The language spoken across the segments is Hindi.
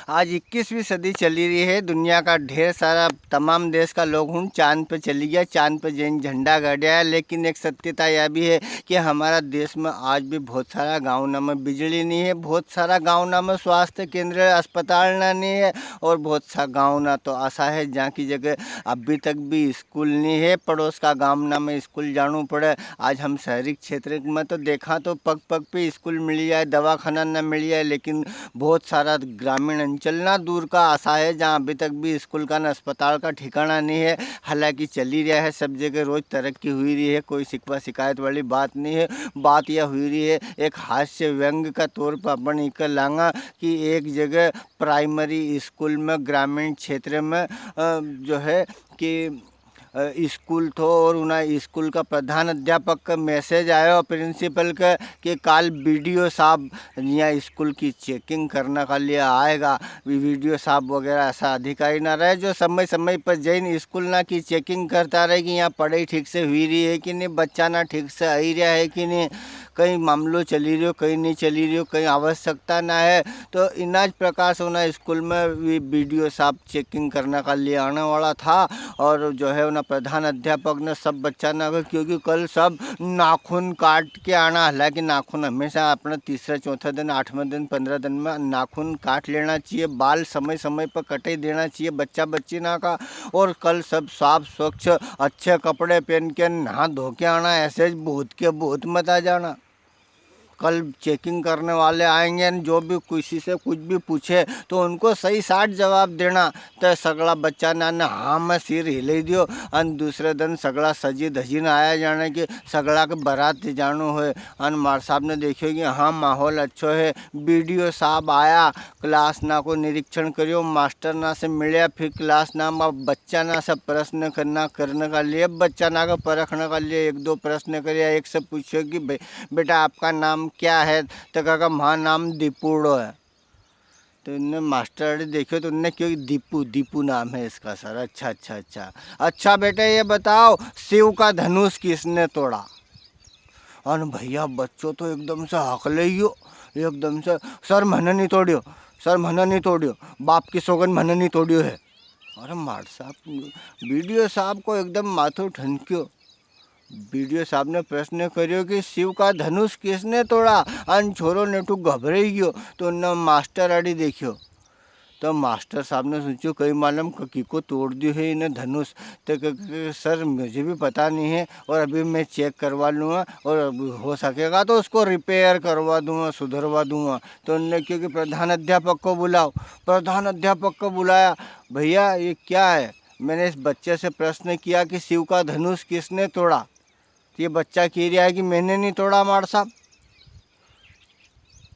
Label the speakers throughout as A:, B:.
A: आज 21वीं सदी चली रही है। दुनिया का ढेर सारा तमाम देश का लोग हूँ चाँद पे चली गया, चाँद पे जैन झंडा गाड़ दिया है। लेकिन एक सत्यता यह भी है कि हमारा देश में आज भी बहुत सारा गाँव ना में बिजली नहीं है, बहुत सारा गाँव ना में स्वास्थ्य केंद्र अस्पताल ना नहीं है, और बहुत सा गाँव ना तो ऐसा है जहाँ की जगह अभी तक भी स्कूल नहीं है। पड़ोस का गाँव ना में स्कूल जाना पड़े। आज हम शहरी क्षेत्र में तो देखा तो पग पग पे स्कूल मिल जाए, दवाखाना न मिल जाए, लेकिन बहुत सारा ग्रामीण अंचल ना दूर का ऐसा है जहाँ अभी तक भी स्कूल का न अस्पताल का ठिकाना नहीं है। हालांकि चली रहा है, सब जगह रोज़ तरक्की हुई रही है, कोई शिकवा शिकायत वाली बात नहीं है। बात यह हुई रही है, एक हास्य व्यंग का तौर पर अपन एक लांगा कि एक जगह प्राइमरी स्कूल में ग्रामीण क्षेत्र में जो है कि स्कूल थो, और उन्हें स्कूल का प्रधान अध्यापक का मैसेज आयो प्रिंसिपल का कि काल बीडीओ साहब यहाँ स्कूल की चेकिंग करने का लिए आएगा। वीडियो साहब वगैरह ऐसा अधिकारी ना रहे जो समय समय पर जैन स्कूल ना की चेकिंग करता रहे कि यहाँ पढ़ाई ठीक से हुई रही है कि नहीं, बच्चा ना ठीक से आ ही रहा है कि नहीं, कहीं मामलों चली रही हो, कहीं नहीं चली रही हो, कहीं आवश्यकता ना है। तो इनाज प्रकार से उन्हें स्कूल में बीडीओ साहब चेकिंग करने का लिए आने वाला था, और जो है उन्हें प्रधान अध्यापक ने सब बच्चा ना, क्योंकि कल सब नाखून काट के आना। हालांकि नाखून हमेशा अपना तीसरा चौथा दिन 8वें दिन 15 दिन में नाखून काट लेना चाहिए, बाल समय समय पर कटे देना चाहिए बच्चा बच्ची ना का। और कल सब साफ स्वच्छ अच्छे कपड़े पहन के नहा धो के आना, ऐसे भूत के भूत मत आ जाना। कल चेकिंग करने वाले आएंगे, जो भी किसी से कुछ भी पूछे तो उनको सही साठ जवाब देना। तो सगला बच्चा ना हाँ में सिर हिले दियो, और दूसरे दिन सगला सजी धजी न आया जाने कि सगला के बारात जानो है। और मार साहब ने देखियो कि हाँ माहौल अच्छो है, बीडीओ साहब आया, क्लास ना को निरीक्षण करियो, मास्टर ना से मिले, फिर क्लास ना बच्चा ना से प्रश्न करने का लिए, बच्चा ना को परखने का लिए एक दो प्रश्न करिए। एक से पूछियो कि बेटा आपका नाम क्या है, तो कहा माँ नाम दीपूड़ो है। तो इनने मास्टर देखियो तो उनने क्यों दीपू दीपू नाम है इसका सर। अच्छा अच्छा अच्छा अच्छा बेटा ये बताओ शिव का धनुष किसने तोड़ा। और भैया बच्चों तो एकदम से हकले ही हो, एकदम से सर मैंने नहीं तोड़ियो, सर मैंने नहीं तोड़ियो, बाप की सौगन मैंने नहीं तोड़ियो है। अरे मार साहब बीडीओ साहब को एकदम माथो ठनक्यो। बीडीओ साहब ने प्रश्न करियो कि शिव का धनुष किसने तोड़ा। अन छोरो नेटू घबराई गयो तो न मास्टर आड़ी देखियो। तो मास्टर साहब ने सोचो कई मालूम की को तोड़ दियो है इन्हें धनुष। तो सर मुझे भी पता नहीं है, और अभी मैं चेक करवा लूँगा, और हो सकेगा तो उसको रिपेयर करवा दूँगा, सुधरवा दूँगा। तो उनने क्योंकि प्रधान अध्यापक को बुलाओ, प्रधान अध्यापक को बुलाया। भैया ये क्या है, मैंने इस बच्चे से प्रश्न किया कि शिव का धनुष किसने तोड़ा। ये बच्चा कह रहा है कि मैंने नहीं तोड़ा। मार साहब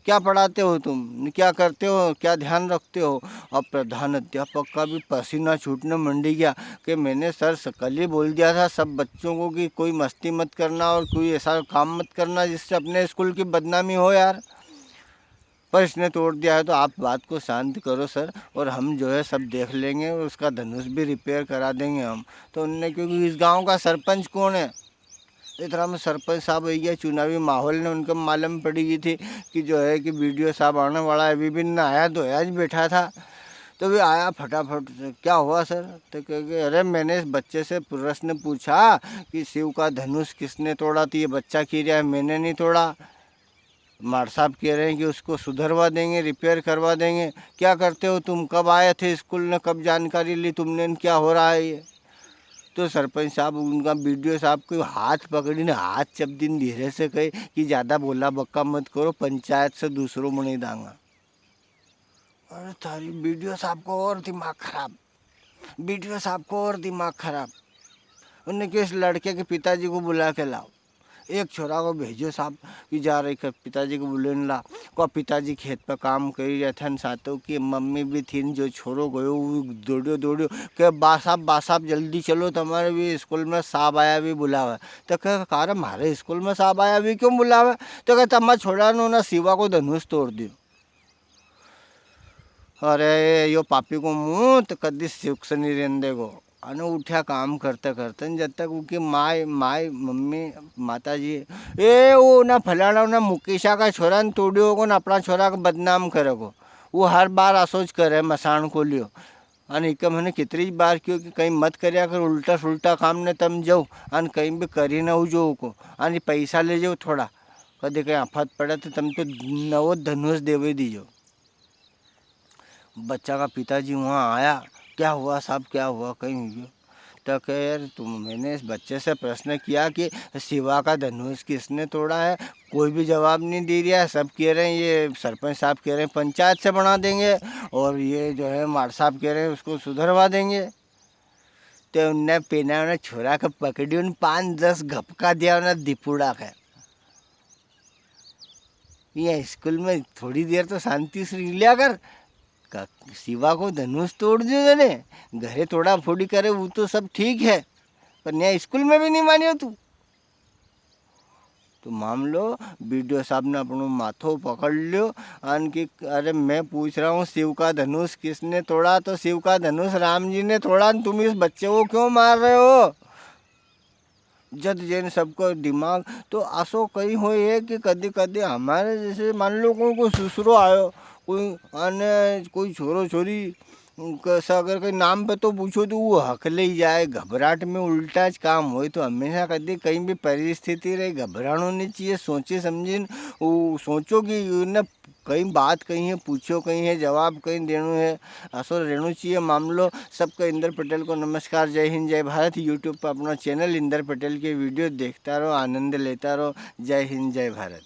A: क्या पढ़ाते हो तुम, क्या करते हो, क्या ध्यान रखते हो। अब प्रधान अध्यापक का भी पसीना छूटने मंडी गया कि मैंने सर कल ही बोल दिया था सब बच्चों को कि कोई मस्ती मत करना और कोई ऐसा काम मत करना जिससे अपने स्कूल की बदनामी हो यार, पर इसने तोड़ दिया है। तो आप बात को शांत करो सर, और हम जो है सब देख लेंगे, और उसका धनुष भी रिपेयर करा देंगे हम। तो उनने क्योंकि इस गाँव का सरपंच कौन है, इतना में सरपंच साहब हो गया, चुनावी माहौल ने उनको मालूम पड़ी गई थी कि जो है कि बीडीओ साहब आने वाला है। विभिन्न आया धोया बैठा था, तो वे आया फटाफट से, क्या हुआ सर। तो कहे अरे मैंने इस बच्चे से प्रश्न पूछा कि शिव का धनुष किसने तोड़ा, तो ये बच्चा कह रहा है मैंने नहीं तोड़ा। मार साहब कह रहे हैं कि उसको सुधरवा देंगे, रिपेयर करवा देंगे। क्या करते हो तुम, कब आए थे स्कूल में, कब जानकारी ली तुमने, क्या हो रहा है ये। तो सरपंच साहब उनका बीडीओ साहब को हाथ पकड़ी ने हाथ चप दिन धीरे से कहे कि ज़्यादा बोला बक्का मत करो, पंचायत से दूसरों में नहीं दांगा। अरे तारी बीडीओ साहब को और दिमाग खराब, बीडीओ साहब को और दिमाग खराब। उन्होंने किस लड़के के पिताजी को बुला के लाओ, एक छोरा को भेजो साहब कि जा रही कर पिताजी को बुलाने ला। को पिताजी खेत पर काम करी रहे थे, साथों की मम्मी भी थी, जो छोरो गयो दौड़ियो दौड़ियो के बा साहब जल्दी चलो तुम्हारे भी स्कूल में साहब आया भी बुलावा। तो कह कार हमारे स्कूल में साहब आया भी क्यों बुलावा। तो कह तमा छोड़ा ना शिवा को धनुष तोड़ दियो। अरे यो पापी को मुँह तो कदी सुख से नहीं रहने देगो। अने उठा काम करते करते जब तक उनकी माँ मम्मी माता जी ए वो ना फलाना ना मुकेशा का छोरा ने तोड़ियो को ना अपना छोरा को बदनाम करेगो। वो हर बार असोच करे मसाण को लियो अने एक मैंने कितनी बार क्यों कि कहीं मत करया कर उल्टा सुल्टा काम ने तम जाओ अन कहीं भी करी न जो को अने पैसा ले जाओ थोड़ा कदे कहीं आफत पड़े तो तम तो नवो धनुष देवे दीजो। बच्चा का पिताजी वहाँ आया, क्या हुआ साहब क्या हुआ कहीं हुई तो कह यार तुम मैंने इस बच्चे से प्रश्न किया कि शिवा का धनुष किसने तोड़ा है, कोई भी जवाब नहीं दे रहा है। सब कह रहे हैं ये सरपंच साहब कह रहे हैं पंचायत से बना देंगे और ये जो है मार साहब कह रहे हैं उसको सुधरवा देंगे। तो उनने पेना उन्हें छोरा का पकड़ी उन 5-10 घपका दिया उन्हें दिपुड़ा का। ये स्कूल में थोड़ी देर तो शांति से लिया कर, शिवा को धनुष तोड़ दियो ने घरे तोड़ा फोड़ी करे वो तो सब ठीक है पर नया स्कूल में भी नहीं मानियो तू। तो मान लो बीडीओ साहब ने अपनो माथो पकड़ लियो अन कि अरे मैं पूछ रहा हूँ शिव का धनुष किसने तोड़ा, तो शिव का धनुष राम जी ने तोड़ा, तुम इस बच्चे को क्यों मार रहे हो। जद जैन सबको दिमाग तो आसो कहीं हो है कि कदी कदी हमारे जैसे मान लो कोई ससुरो आयो कोई अने कोई छोरो छोरी कैसा अगर कोई नाम पे तो पूछो तो वो हक ले जाए, घबराहट में उल्टा ज काम हो। तो हमेशा कभी कहीं भी परिस्थिति रही घबराना नहीं चाहिए, सोचे समझे वो सोचो कि न कहीं बात कहीं है पूछो कहीं है जवाब कहीं देना है असो रहना चाहिए मामलो। सबको इंदर पटेल को नमस्कार, जय हिंद जय भारत। यूट्यूब पर अपना चैनल इंदर पटेल के वीडियो देखता रहो, आनंद लेता रहो। जय हिंद जय भारत।